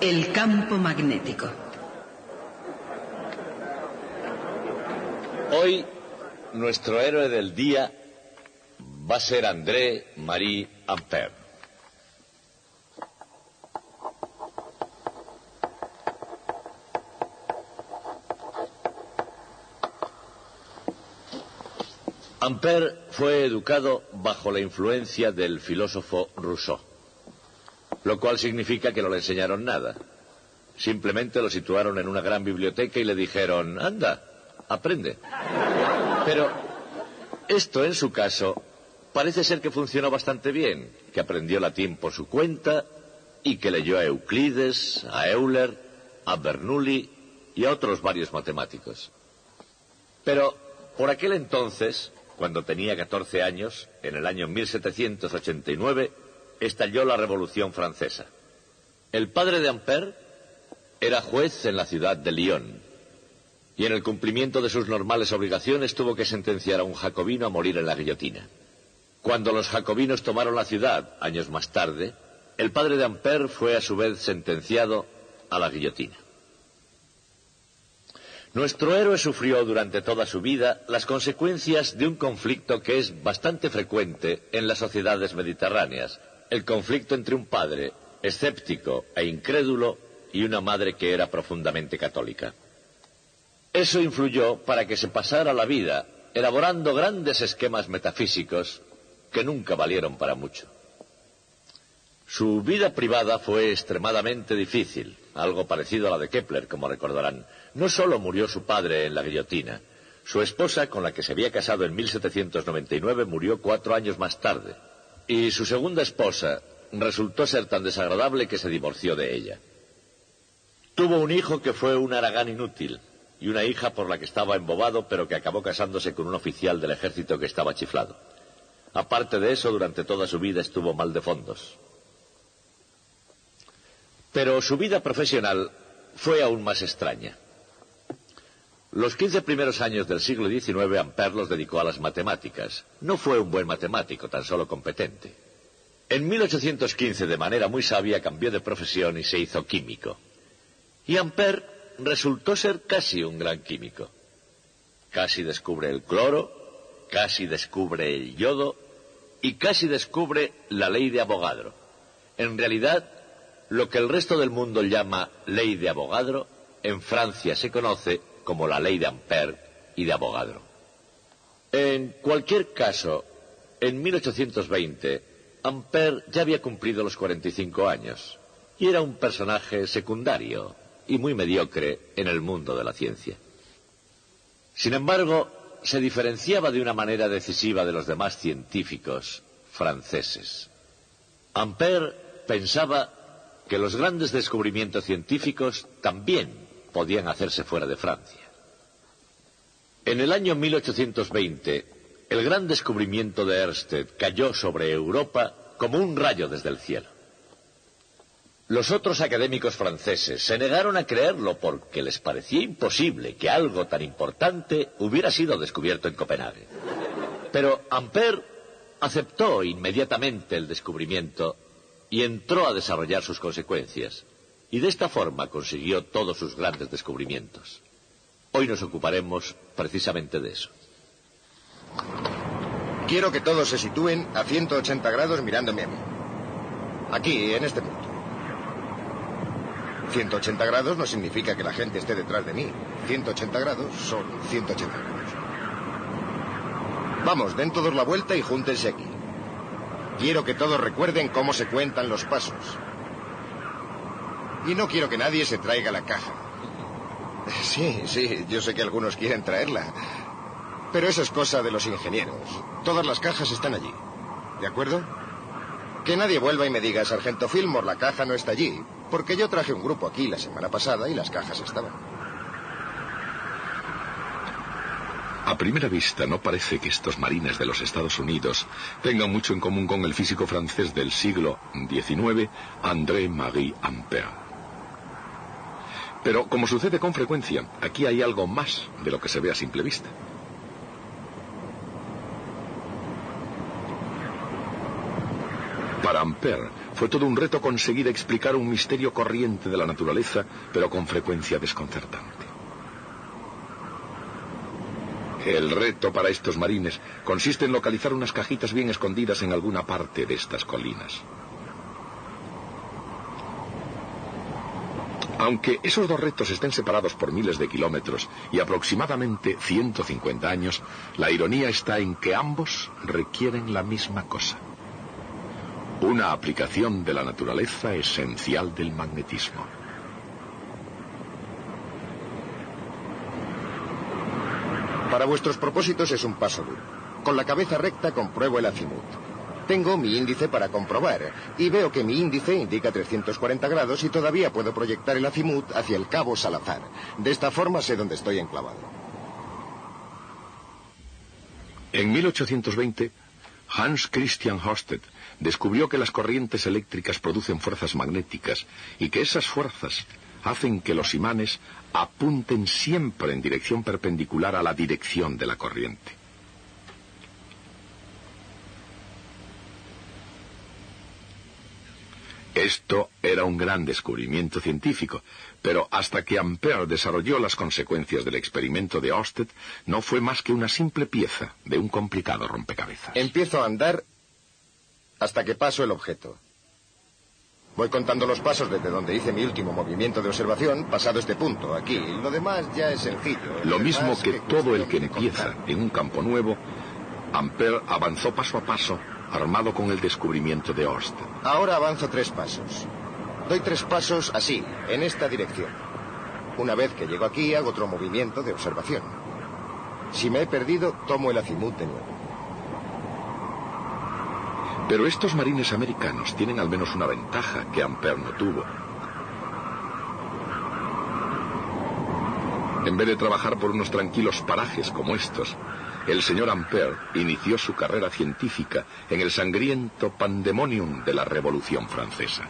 El campo magnético. Hoy, nuestro héroe del día va a ser André-Marie Ampère. Ampère fue educado bajo la influencia del filósofo Rousseau, lo cual significa que no le enseñaron nada. Simplemente lo situaron en una gran biblioteca y le dijeron, anda, aprende. Pero esto, en su caso, parece ser que funcionó bastante bien, que aprendió latín por su cuenta y que leyó a Euclides, a Euler, a Bernoulli y a otros varios matemáticos. Pero por aquel entonces, cuando tenía 14 años, en el año 1789, estalló la Revolución Francesa. El padre de Ampère era juez en la ciudad de Lyon, y en el cumplimiento de sus normales obligaciones tuvo que sentenciar a un jacobino a morir en la guillotina. Cuando los jacobinos tomaron la ciudad, años más tarde, el padre de Ampère fue a su vez sentenciado a la guillotina. Nuestro héroe sufrió durante toda su vida las consecuencias de un conflicto que es bastante frecuente en las sociedades mediterráneas, el conflicto entre un padre escéptico e incrédulo y una madre que era profundamente católica. Eso influyó para que se pasara la vida elaborando grandes esquemas metafísicos que nunca valieron para mucho. Su vida privada fue extremadamente difícil, algo parecido a la de Kepler, como recordarán. No solo murió su padre en la guillotina, su esposa, con la que se había casado en 1799, murió 4 años más tarde, y su segunda esposa resultó ser tan desagradable que se divorció de ella. Tuvo un hijo que fue un haragán inútil, y una hija por la que estaba embobado, pero que acabó casándose con un oficial del ejército que estaba chiflado. Aparte de eso, durante toda su vida estuvo mal de fondos. Pero su vida profesional fue aún más extraña. Los 15 primeros años del siglo XIX Ampère los dedicó a las matemáticas. No fue un buen matemático, tan solo competente. En 1815, de manera muy sabia, cambió de profesión y se hizo químico. Y Ampère resultó ser casi un gran químico. Casi descubre el cloro, casi descubre el yodo y casi descubre la ley de Avogadro. En realidad, lo que el resto del mundo llama ley de Avogadro, en Francia se conoce como la ley de Ampère y de Avogadro. En cualquier caso, en 1820, Ampère ya había cumplido los 45 años y era un personaje secundario y muy mediocre en el mundo de la ciencia. Sin embargo, se diferenciaba de una manera decisiva de los demás científicos franceses. Ampère pensaba que los grandes descubrimientos científicos también podían hacerse fuera de Francia. En el año 1820, el gran descubrimiento de Ørsted cayó sobre Europa como un rayo desde el cielo. Los otros académicos franceses se negaron a creerlo porque les parecía imposible que algo tan importante hubiera sido descubierto en Copenhague. Pero Ampère aceptó inmediatamente el descubrimiento y entró a desarrollar sus consecuencias, y de esta forma consiguió todos sus grandes descubrimientos. Hoy nos ocuparemos precisamente de eso. Quiero que todos se sitúen a 180 grados mirándome a mí. Aquí, en este punto. 180 grados no significa que la gente esté detrás de mí. 180 grados son 180 grados. Vamos, den todos la vuelta y júntense aquí. Quiero que todos recuerden cómo se cuentan los pasos. Y no quiero que nadie se traiga la caja. Sí, yo sé que algunos quieren traerla. Pero eso es cosa de los ingenieros. Todas las cajas están allí. ¿De acuerdo? Que nadie vuelva y me diga, Sargento Fillmore, la caja no está allí. Porque yo traje un grupo aquí la semana pasada y las cajas estaban. A primera vista no parece que estos marines de los Estados Unidos tengan mucho en común con el físico francés del siglo XIX, André-Marie Ampère. Pero, como sucede con frecuencia, aquí hay algo más de lo que se ve a simple vista. Para Ampère fue todo un reto conseguir explicar un misterio corriente de la naturaleza, pero con frecuencia desconcertante. El reto para estos marines consiste en localizar unas cajitas bien escondidas en alguna parte de estas colinas. Aunque esos dos retos estén separados por miles de kilómetros y aproximadamente 150 años, la ironía está en que ambos requieren la misma cosa: una aplicación de la naturaleza esencial del magnetismo. Para vuestros propósitos es un paso duro. Con la cabeza recta compruebo el azimut. Tengo mi índice para comprobar, y veo que mi índice indica 340 grados y todavía puedo proyectar el azimut hacia el cabo Salazar. De esta forma sé dónde estoy enclavado. En 1820, Hans Christian Ørsted descubrió que las corrientes eléctricas producen fuerzas magnéticas y que esas fuerzas hacen que los imanes apunten siempre en dirección perpendicular a la dirección de la corriente. Esto era un gran descubrimiento científico, pero hasta que Ampère desarrolló las consecuencias del experimento de Ørsted, no fue más que una simple pieza de un complicado rompecabezas. Empiezo a andar hasta que paso el objeto. Voy contando los pasos desde donde hice mi último movimiento de observación, pasado este punto, aquí. Lo demás ya es sencillo. Lo mismo que todo el que empieza en un campo nuevo, Ampère avanzó paso a paso, armado con el descubrimiento de Ørsted. Ahora avanzo 3 pasos. Doy 3 pasos así, en esta dirección. Una vez que llego aquí, hago otro movimiento de observación. Si me he perdido, tomo el azimut de nuevo. Pero estos marines americanos tienen al menos una ventaja que Ampère no tuvo. En vez de trabajar por unos tranquilos parajes como estos, el señor Ampère inició su carrera científica en el sangriento pandemonium de la Revolución Francesa.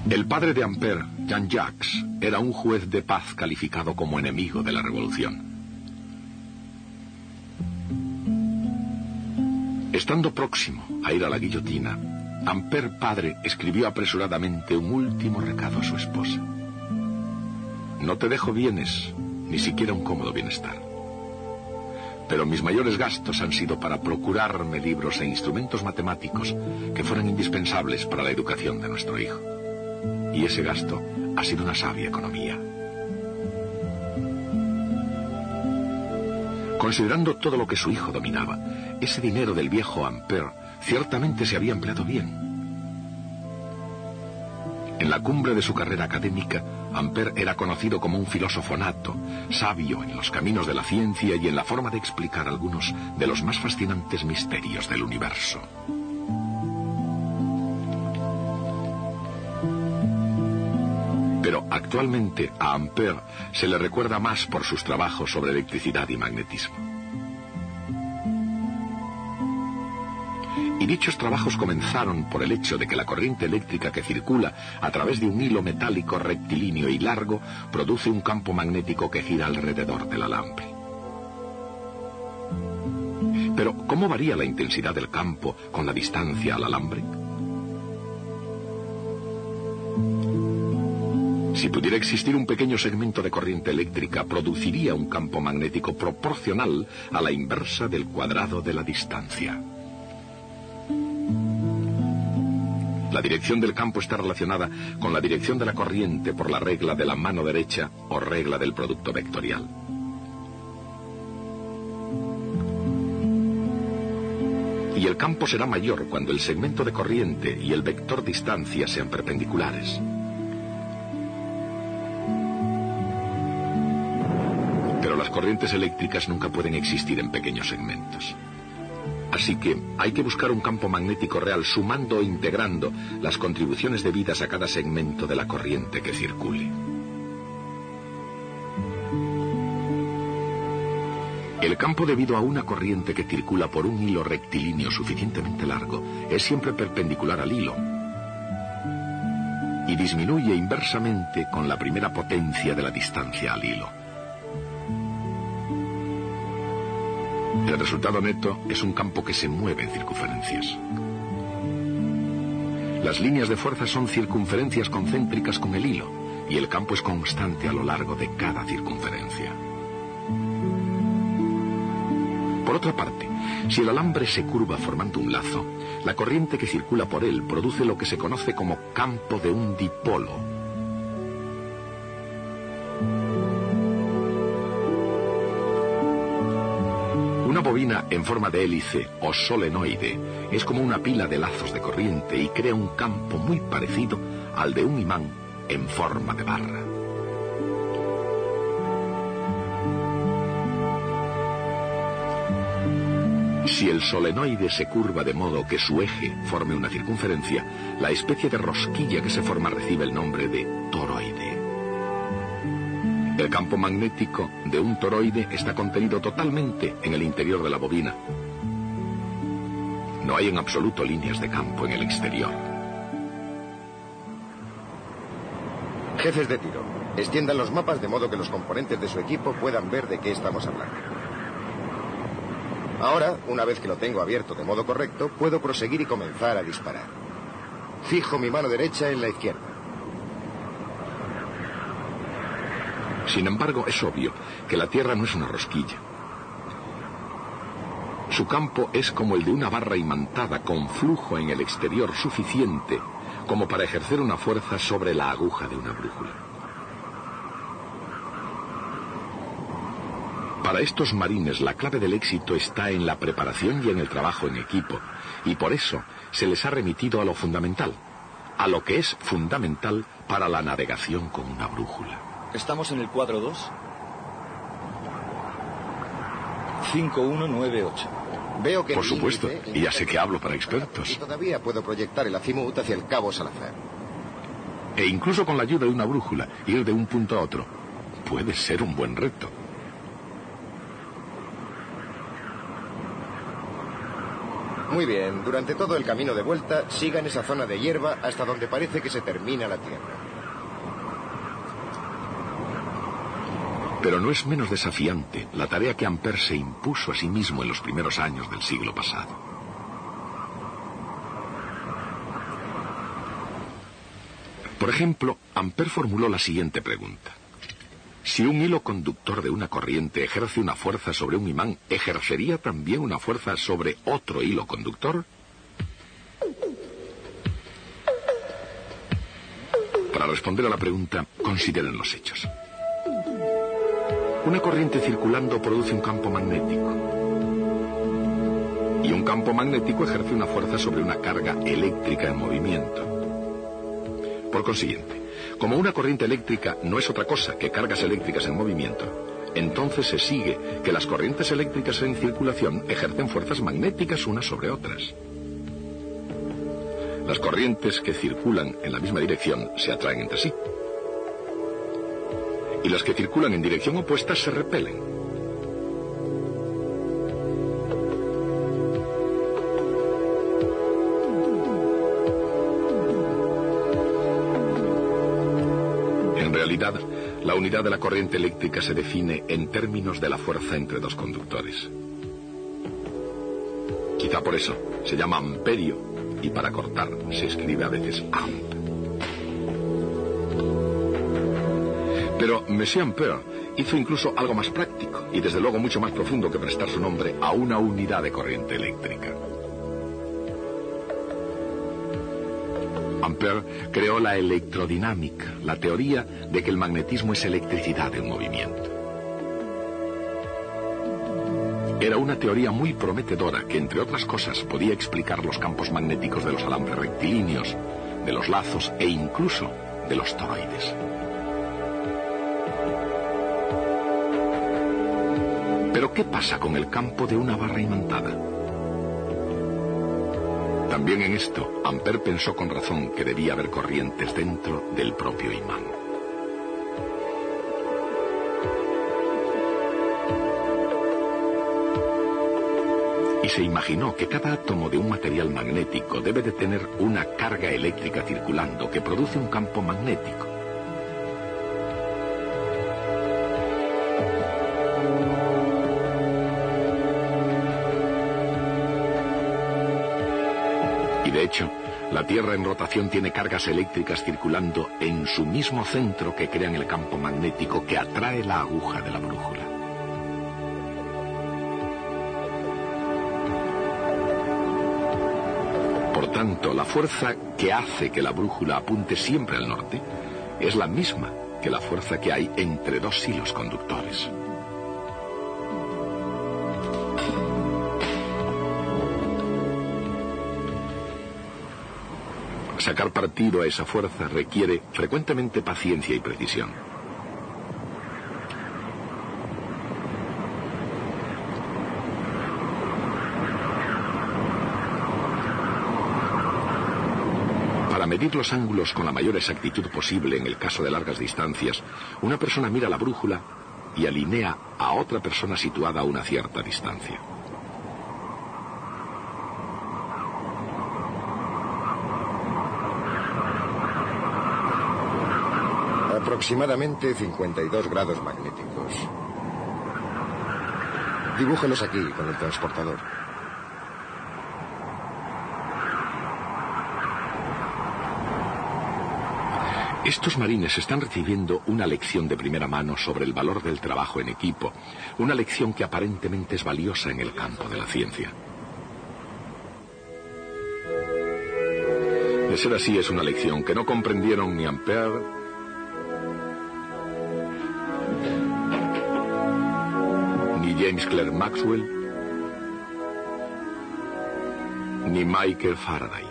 El padre de Ampère, Jean-Jacques, era un juez de paz calificado como enemigo de la Revolución. Estando próximo a ir a la guillotina, Ampère padre escribió apresuradamente un último recado a su esposa. No te dejo bienes, ni siquiera un cómodo bienestar. Pero mis mayores gastos han sido para procurarme libros e instrumentos matemáticos que fueran indispensables para la educación de nuestro hijo. Y ese gasto ha sido una sabia economía. Considerando todo lo que su hijo dominaba, ese dinero del viejo Ampère ciertamente se había empleado bien. En la cumbre de su carrera académica, Ampère era conocido como un filósofo nato, sabio en los caminos de la ciencia y en la forma de explicar algunos de los más fascinantes misterios del universo. Pero actualmente a Ampère se le recuerda más por sus trabajos sobre electricidad y magnetismo. Y dichos trabajos comenzaron por el hecho de que la corriente eléctrica que circula a través de un hilo metálico rectilíneo y largo produce un campo magnético que gira alrededor del alambre. Pero, ¿cómo varía la intensidad del campo con la distancia al alambre? Si pudiera existir un pequeño segmento de corriente eléctrica, produciría un campo magnético proporcional a la inversa del cuadrado de la distancia. La dirección del campo está relacionada con la dirección de la corriente por la regla de la mano derecha o regla del producto vectorial. Y el campo será mayor cuando el segmento de corriente y el vector distancia sean perpendiculares. Pero las corrientes eléctricas nunca pueden existir en pequeños segmentos. Así que hay que buscar un campo magnético real sumando o integrando las contribuciones debidas a cada segmento de la corriente que circule. El campo debido a una corriente que circula por un hilo rectilíneo suficientemente largo es siempre perpendicular al hilo y disminuye inversamente con la primera potencia de la distancia al hilo. El resultado neto es un campo que se mueve en circunferencias. Las líneas de fuerza son circunferencias concéntricas con el hilo, y el campo es constante a lo largo de cada circunferencia. Por otra parte, si el alambre se curva formando un lazo, la corriente que circula por él produce lo que se conoce como campo de un dipolo. Una bobina en forma de hélice o solenoide es como una pila de lazos de corriente y crea un campo muy parecido al de un imán en forma de barra. Si el solenoide se curva de modo que su eje forme una circunferencia, la especie de rosquilla que se forma recibe el nombre de toroide. El campo magnético de un toroide está contenido totalmente en el interior de la bobina. No hay en absoluto líneas de campo en el exterior. Jefes de tiro, extiendan los mapas de modo que los componentes de su equipo puedan ver de qué estamos hablando. Ahora, una vez que lo tengo abierto de modo correcto, puedo proseguir y comenzar a disparar. Fijo mi mano derecha en la izquierda. Sin embargo, es obvio que la Tierra no es una rosquilla. Su campo es como el de una barra imantada con flujo en el exterior suficiente como para ejercer una fuerza sobre la aguja de una brújula. Para estos marines la clave del éxito está en la preparación y en el trabajo en equipo, y por eso se les ha remitido a lo fundamental, a lo que es fundamental para la navegación con una brújula. Estamos en el cuadro 2. 5198. Veo que Por supuesto, y ya sé que hablo para expertos. Y todavía puedo proyectar el azimut hacia el cabo Salazar. E incluso con la ayuda de una brújula, ir de un punto a otro puede ser un buen reto. Muy bien, durante todo el camino de vuelta, sigan esa zona de hierba hasta donde parece que se termina la Tierra. Pero no es menos desafiante la tarea que Ampère se impuso a sí mismo en los primeros años del siglo pasado. Por ejemplo, Ampère formuló la siguiente pregunta. Si un hilo conductor de una corriente ejerce una fuerza sobre un imán, ¿ejercería también una fuerza sobre otro hilo conductor? Para responder a la pregunta, consideren los hechos. Una corriente circulando produce un campo magnético. Y un campo magnético ejerce una fuerza sobre una carga eléctrica en movimiento. Por consiguiente, como una corriente eléctrica no es otra cosa que cargas eléctricas en movimiento, entonces se sigue que las corrientes eléctricas en circulación ejercen fuerzas magnéticas unas sobre otras. Las corrientes que circulan en la misma dirección se atraen entre sí. Y las que circulan en dirección opuesta se repelen. En realidad, la unidad de la corriente eléctrica se define en términos de la fuerza entre dos conductores. Quizá por eso se llama amperio y para cortar se escribe a veces amp. Pero Monsieur Ampère hizo incluso algo más práctico y desde luego mucho más profundo que prestar su nombre a una unidad de corriente eléctrica. Ampère creó la electrodinámica, la teoría de que el magnetismo es electricidad en movimiento. Era una teoría muy prometedora que, entre otras cosas, podía explicar los campos magnéticos de los alambres rectilíneos, de los lazos e incluso de los toroides. Pero ¿qué pasa con el campo de una barra imantada? También en esto, Ampère pensó con razón que debía haber corrientes dentro del propio imán. Y se imaginó que cada átomo de un material magnético debe de tener una carga eléctrica circulando que produce un campo magnético. Y de hecho, la Tierra en rotación tiene cargas eléctricas circulando en su mismo centro que crean el campo magnético que atrae la aguja de la brújula. Por tanto, la fuerza que hace que la brújula apunte siempre al norte es la misma que la fuerza que hay entre dos hilos conductores. Sacar partido a esa fuerza requiere frecuentemente paciencia y precisión. Para medir los ángulos con la mayor exactitud posible en el caso de largas distancias, una persona mira la brújula y alinea a otra persona situada a una cierta distancia. Aproximadamente 52 grados magnéticos. Dibújelos aquí con el transportador. Estos marines están recibiendo una lección de primera mano sobre el valor del trabajo en equipo, una lección que aparentemente es valiosa en el campo de la ciencia. De ser así, es una lección que no comprendieron ni Ampère ni James Clerk Maxwell ni Michael Faraday.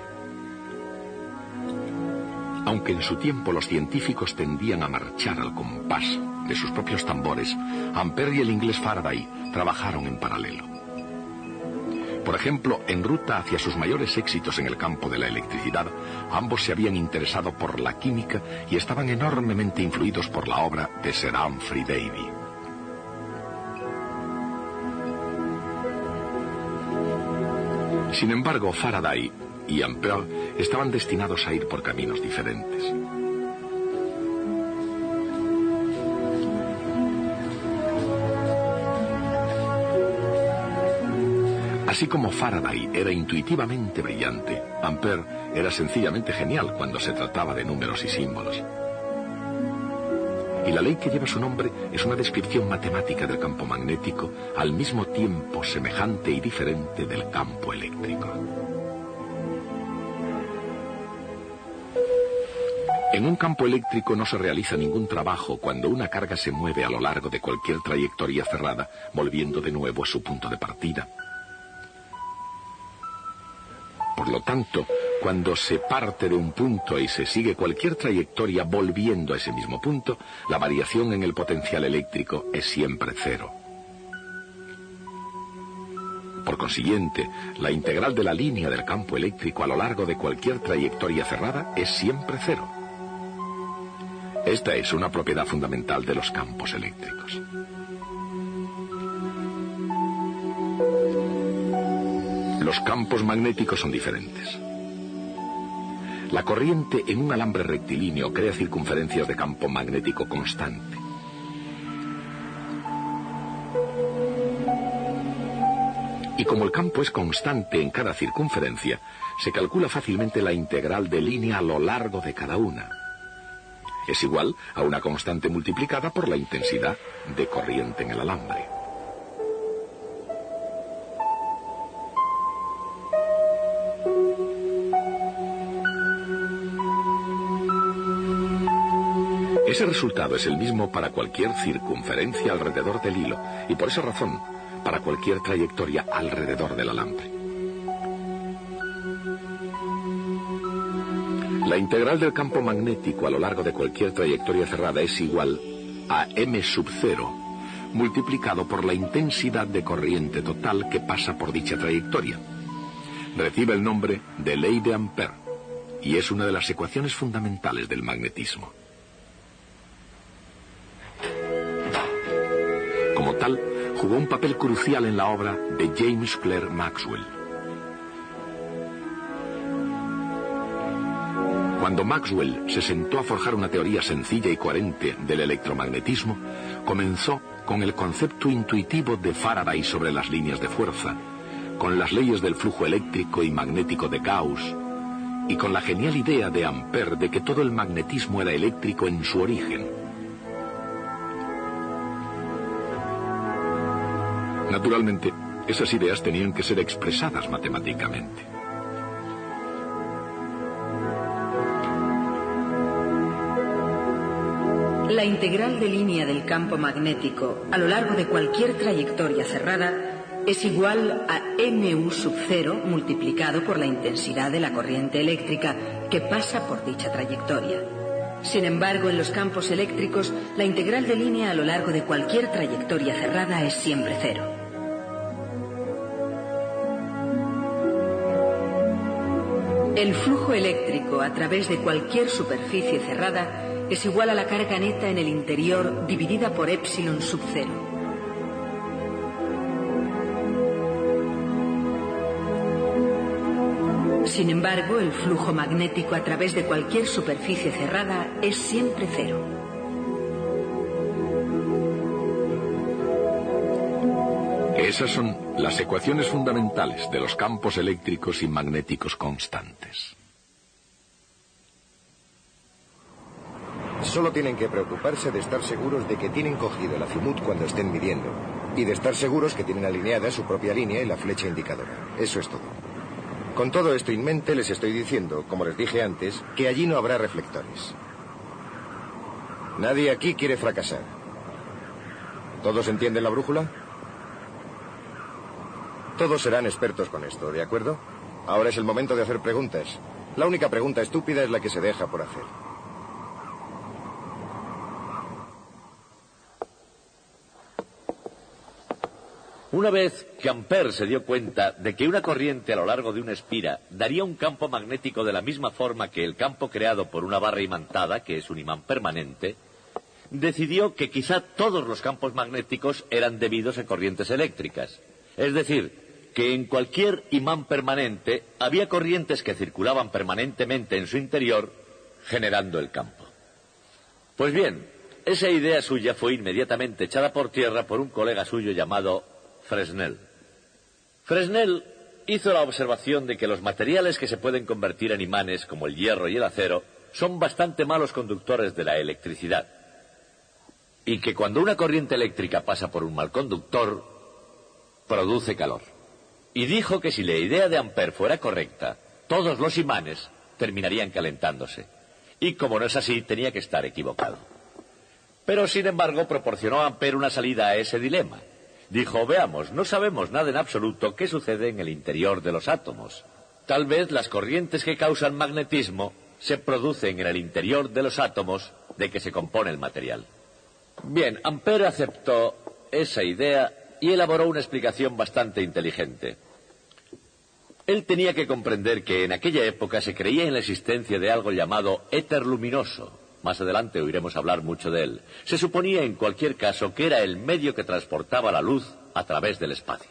Aunque en su tiempo los científicos tendían a marchar al compás de sus propios tambores, Ampère y el inglés Faraday trabajaron en paralelo. Por ejemplo, en ruta hacia sus mayores éxitos en el campo de la electricidad, ambos se habían interesado por la química y estaban enormemente influidos por la obra de Sir Humphry Davy. Sin embargo, Faraday y Ampère estaban destinados a ir por caminos diferentes. Así como Faraday era intuitivamente brillante, Ampère era sencillamente genial cuando se trataba de números y símbolos. Y la ley que lleva su nombre es una descripción matemática del campo magnético, al mismo tiempo semejante y diferente del campo eléctrico. En un campo eléctrico no se realiza ningún trabajo cuando una carga se mueve a lo largo de cualquier trayectoria cerrada, volviendo de nuevo a su punto de partida. Por lo tanto, cuando se parte de un punto y se sigue cualquier trayectoria volviendo a ese mismo punto, la variación en el potencial eléctrico es siempre cero. Por consiguiente, la integral de la línea del campo eléctrico a lo largo de cualquier trayectoria cerrada es siempre cero. Esta es una propiedad fundamental de los campos eléctricos. Los campos magnéticos son diferentes. La corriente en un alambre rectilíneo crea circunferencias de campo magnético constante. Y como el campo es constante en cada circunferencia, se calcula fácilmente la integral de línea a lo largo de cada una. Es igual a una constante multiplicada por la intensidad de corriente en el alambre. Ese resultado es el mismo para cualquier circunferencia alrededor del hilo y por esa razón para cualquier trayectoria alrededor del alambre. La integral del campo magnético a lo largo de cualquier trayectoria cerrada es igual a m sub 0 multiplicado por la intensidad de corriente total que pasa por dicha trayectoria. Recibe el nombre de ley de Ampère y es una de las ecuaciones fundamentales del magnetismo. Como tal, jugó un papel crucial en la obra de James Clerk Maxwell. Cuando Maxwell se sentó a forjar una teoría sencilla y coherente del electromagnetismo, comenzó con el concepto intuitivo de Faraday sobre las líneas de fuerza, con las leyes del flujo eléctrico y magnético de Gauss, y con la genial idea de Ampère de que todo el magnetismo era eléctrico en su origen. Naturalmente, esas ideas tenían que ser expresadas matemáticamente. La integral de línea del campo magnético a lo largo de cualquier trayectoria cerrada es igual a mu sub 0 multiplicado por la intensidad de la corriente eléctrica que pasa por dicha trayectoria. Sin embargo, en los campos eléctricos, la integral de línea a lo largo de cualquier trayectoria cerrada es siempre cero. El flujo eléctrico a través de cualquier superficie cerrada es igual a la carga neta en el interior dividida por epsilon sub 0. Sin embargo, el flujo magnético a través de cualquier superficie cerrada es siempre cero. Esas son las ecuaciones fundamentales de los campos eléctricos y magnéticos constantes. Solo tienen que preocuparse de estar seguros de que tienen cogido el azimut cuando estén midiendo. Y de estar seguros que tienen alineada su propia línea y la flecha indicadora. Eso es todo. Con todo esto en mente les estoy diciendo, como les dije antes, que allí no habrá reflectores. Nadie aquí quiere fracasar. ¿Todos entienden la brújula? Todos serán expertos con esto, ¿de acuerdo? Ahora es el momento de hacer preguntas. La única pregunta estúpida es la que se deja por hacer. Una vez que Ampère se dio cuenta de que una corriente a lo largo de una espira daría un campo magnético de la misma forma que el campo creado por una barra imantada, que es un imán permanente, decidió que quizá todos los campos magnéticos eran debidos a corrientes eléctricas. Es decir, que en cualquier imán permanente había corrientes que circulaban permanentemente en su interior, generando el campo. Pues bien, esa idea suya fue inmediatamente echada por tierra por un colega suyo llamado Fresnel. Fresnel hizo la observación de que los materiales que se pueden convertir en imanes, como el hierro y el acero, son bastante malos conductores de la electricidad. Y que cuando una corriente eléctrica pasa por un mal conductor, produce calor. Y dijo que si la idea de Ampère fuera correcta, todos los imanes terminarían calentándose. Y como no es así, tenía que estar equivocado. Pero, sin embargo, proporcionó a Ampère una salida a ese dilema. Dijo, veamos, no sabemos nada en absoluto qué sucede en el interior de los átomos. Tal vez las corrientes que causan magnetismo se producen en el interior de los átomos de que se compone el material. Bien, Ampère aceptó esa idea y elaboró una explicación bastante inteligente. Él tenía que comprender que en aquella época se creía en la existencia de algo llamado éter luminoso. Más adelante oiremos hablar mucho de él. Se suponía en cualquier caso que era el medio que transportaba la luz a través del espacio.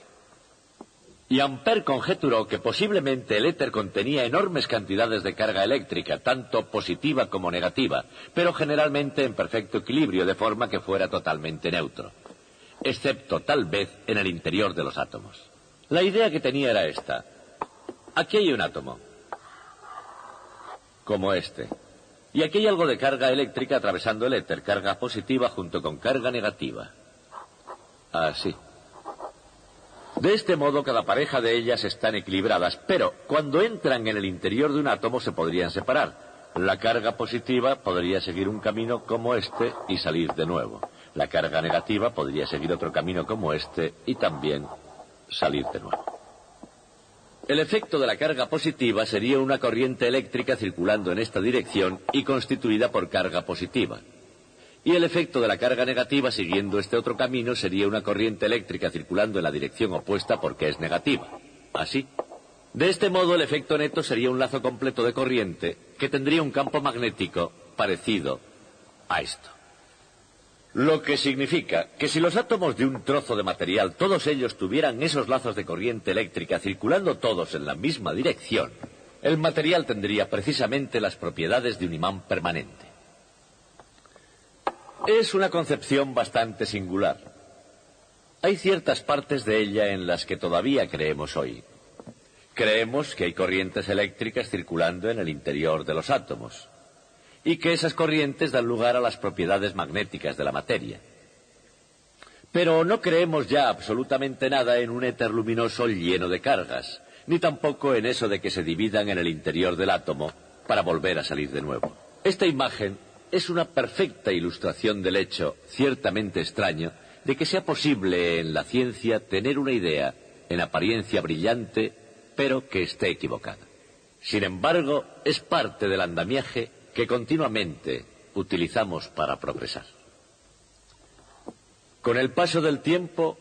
Y Ampère conjeturó que posiblemente el éter contenía enormes cantidades de carga eléctrica, tanto positiva como negativa, pero generalmente en perfecto equilibrio, de forma que fuera totalmente neutro, excepto tal vez en el interior de los átomos. La idea que tenía era esta. Aquí hay un átomo, como este. Y aquí hay algo de carga eléctrica atravesando el éter, carga positiva junto con carga negativa. Así. De este modo, cada pareja de ellas están equilibradas, pero cuando entran en el interior de un átomo se podrían separar. La carga positiva podría seguir un camino como este y salir de nuevo. La carga negativa podría seguir otro camino como este y también salir de nuevo. El efecto de la carga positiva sería una corriente eléctrica circulando en esta dirección y constituida por carga positiva. Y el efecto de la carga negativa siguiendo este otro camino sería una corriente eléctrica circulando en la dirección opuesta porque es negativa. Así. De este modo, el efecto neto sería un lazo completo de corriente que tendría un campo magnético parecido a esto. Lo que significa que si los átomos de un trozo de material, todos ellos tuvieran esos lazos de corriente eléctrica circulando todos en la misma dirección, el material tendría precisamente las propiedades de un imán permanente. Es una concepción bastante singular. Hay ciertas partes de ella en las que todavía creemos hoy. Creemos que hay corrientes eléctricas circulando en el interior de los átomos y que esas corrientes dan lugar a las propiedades magnéticas de la materia. Pero no creemos ya absolutamente nada en un éter luminoso lleno de cargas, ni tampoco en eso de que se dividan en el interior del átomo para volver a salir de nuevo. Esta imagen es una perfecta ilustración del hecho, ciertamente extraño, de que sea posible en la ciencia tener una idea en apariencia brillante, pero que esté equivocada. Sin embargo, es parte del andamiaje que continuamente utilizamos para progresar. Con el paso del tiempo,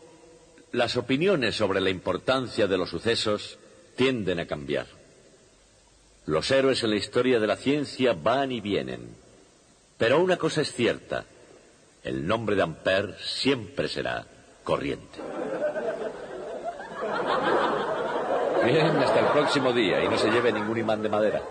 las opiniones sobre la importancia de los sucesos tienden a cambiar. Los héroes en la historia de la ciencia van y vienen. Pero una cosa es cierta: el nombre de Ampère siempre será corriente. Bien, hasta el próximo día, y no se lleve ningún imán de madera.